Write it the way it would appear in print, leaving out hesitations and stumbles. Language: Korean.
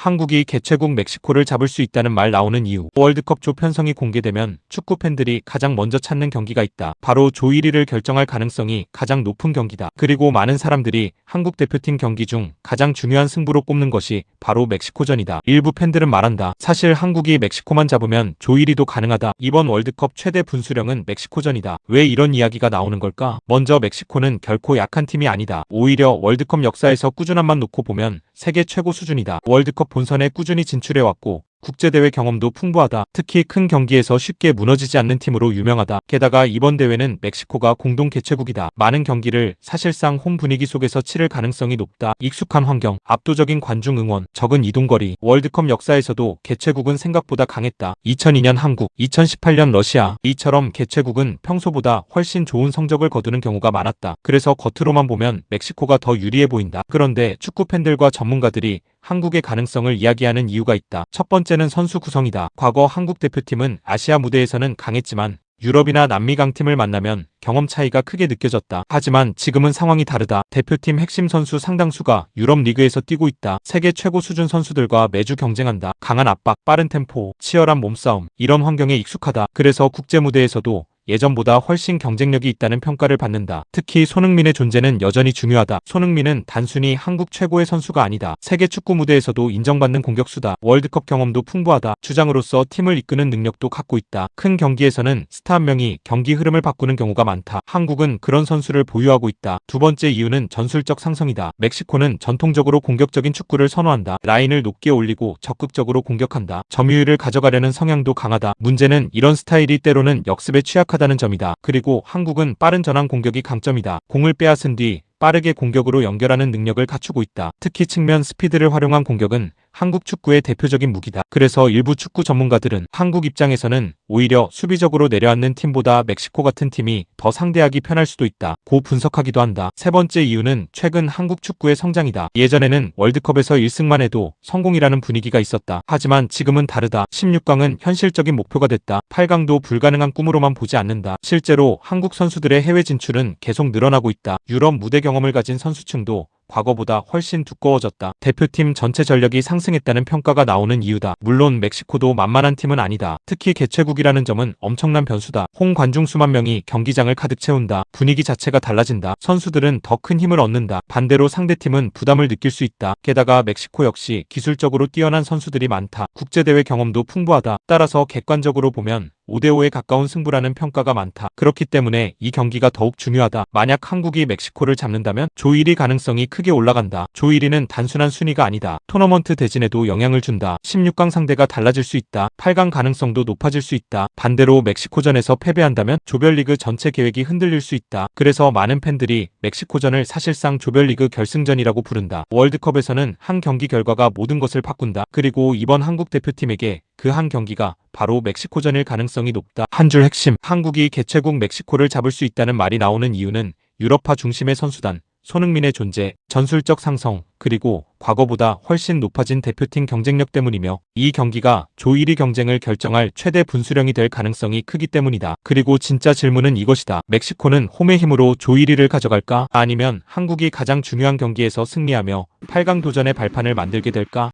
한국이 개최국 멕시코를 잡을 수 있다는 말 나오는 이유. 월드컵 조 편성이 공개되면 축구 팬들이 가장 먼저 찾는 경기가 있다. 바로 조 1위를 결정할 가능성이 가장 높은 경기다. 그리고 많은 사람들이 한국 대표팀 경기 중 가장 중요한 승부로 꼽는 것이 바로 멕시코전이다. 일부 팬들은 말한다. 사실 한국이 멕시코만 잡으면 조 1위도 가능하다. 이번 월드컵 최대 분수령은 멕시코전이다. 왜 이런 이야기가 나오는 걸까? 먼저 멕시코는 결코 약한 팀이 아니다. 오히려 월드컵 역사에서 꾸준함만 놓고 보면 세계 최고 수준이다. 월드컵 본선에 꾸준히 진출해왔고 국제대회 경험도 풍부하다. 특히 큰 경기에서 쉽게 무너지지 않는 팀으로 유명하다. 게다가 이번 대회는 멕시코가 공동 개최국이다. 많은 경기를 사실상 홈 분위기 속에서 치를 가능성이 높다. 익숙한 환경, 압도적인 관중 응원, 적은 이동거리. 월드컵 역사에서도 개최국은 생각보다 강했다. 2002년 한국, 2018년 러시아. 이처럼 개최국은 평소보다 훨씬 좋은 성적을 거두는 경우가 많았다. 그래서 겉으로만 보면 멕시코가 더 유리해 보인다. 그런데 축구 팬들과 전문가들이 한국의 가능성을 이야기하는 이유가 있다. 첫 번째는 선수 구성이다. 과거 한국 대표팀은 아시아 무대에서는 강했지만 유럽이나 남미 강팀을 만나면 경험 차이가 크게 느껴졌다. 하지만 지금은 상황이 다르다. 대표팀 핵심 선수 상당수가 유럽 리그에서 뛰고 있다. 세계 최고 수준 선수들과 매주 경쟁한다. 강한 압박, 빠른 템포, 치열한 몸싸움. 이런 환경에 익숙하다. 그래서 국제 무대에서도 예전보다 훨씬 경쟁력이 있다는 평가를 받는다. 특히 손흥민의 존재는 여전히 중요하다. 손흥민은 단순히 한국 최고의 선수가 아니다. 세계 축구 무대에서도 인정받는 공격수다. 월드컵 경험도 풍부하다. 주장으로서 팀을 이끄는 능력도 갖고 있다. 큰 경기에서는 스타 한 명이 경기 흐름을 바꾸는 경우가 많다. 한국은 그런 선수를 보유하고 있다. 두 번째 이유는 전술적 상성이다. 멕시코는 전통적으로 공격적인 축구를 선호한다. 라인을 높게 올리고 적극적으로 공격한다. 점유율을 가져가려는 성향도 강하다. 문제는 이런 스타일이 때로는 역습에 취약하다는 점이다. 그리고 한국은 빠른 전환 공격이 강점이다. 공을 빼앗은 뒤 빠르게 공격으로 연결하는 능력을 갖추고 있다. 특히 측면 스피드를 활용한 공격은 한국 축구의 대표적인 무기다. 그래서 일부 축구 전문가들은 한국 입장에서는 오히려 수비적으로 내려앉는 팀보다 멕시코 같은 팀이 더 상대하기 편할 수도 있다. 고 분석하기도 한다. 세 번째 이유는 최근 한국 축구의 성장이다. 예전에는 월드컵에서 1승만 해도 성공이라는 분위기가 있었다. 하지만 지금은 다르다. 16강은 현실적인 목표가 됐다. 8강도 불가능한 꿈으로만 보지 않는다. 실제로 한국 선수들의 해외 진출은 계속 늘어나고 있다. 유럽 무대 경험을 가진 선수층도 과거보다 훨씬 두꺼워졌다. 대표팀 전체 전력이 상승했다는 평가가 나오는 이유다. 물론 멕시코도 만만한 팀은 아니다. 특히 개최국이라는 점은 엄청난 변수다. 홈 관중 수만 명이 경기장을 가득 채운다. 분위기 자체가 달라진다. 선수들은 더 큰 힘을 얻는다. 반대로 상대팀은 부담을 느낄 수 있다. 게다가 멕시코 역시 기술적으로 뛰어난 선수들이 많다. 국제대회 경험도 풍부하다. 따라서 객관적으로 보면 5대5에 가까운 승부라는 평가가 많다. 그렇기 때문에 이 경기가 더욱 중요하다. 만약 한국이 멕시코를 잡는다면 조 1위 가능성이 크게 올라간다. 조 1위는 단순한 순위가 아니다. 토너먼트 대진에도 영향을 준다. 16강 상대가 달라질 수 있다. 8강 가능성도 높아질 수 있다. 반대로 멕시코전에서 패배한다면 조별리그 전체 계획이 흔들릴 수 있다. 그래서 많은 팬들이 멕시코전을 사실상 조별리그 결승전이라고 부른다. 월드컵에서는 한 경기 결과가 모든 것을 바꾼다. 그리고 이번 한국 대표팀에게 그 한 경기가 바로 멕시코전일 가능성이 높다. 한 줄 핵심. 한국이 개최국 멕시코를 잡을 수 있다는 말이 나오는 이유는 유럽파 중심의 선수단, 손흥민의 존재, 전술적 상성, 그리고 과거보다 훨씬 높아진 대표팀 경쟁력 때문이며 이 경기가 조 1위 경쟁을 결정할 최대 분수령이 될 가능성이 크기 때문이다. 그리고 진짜 질문은 이것이다. 멕시코는 홈의 힘으로 조 1위를 가져갈까? 아니면 한국이 가장 중요한 경기에서 승리하며 8강 도전의 발판을 만들게 될까?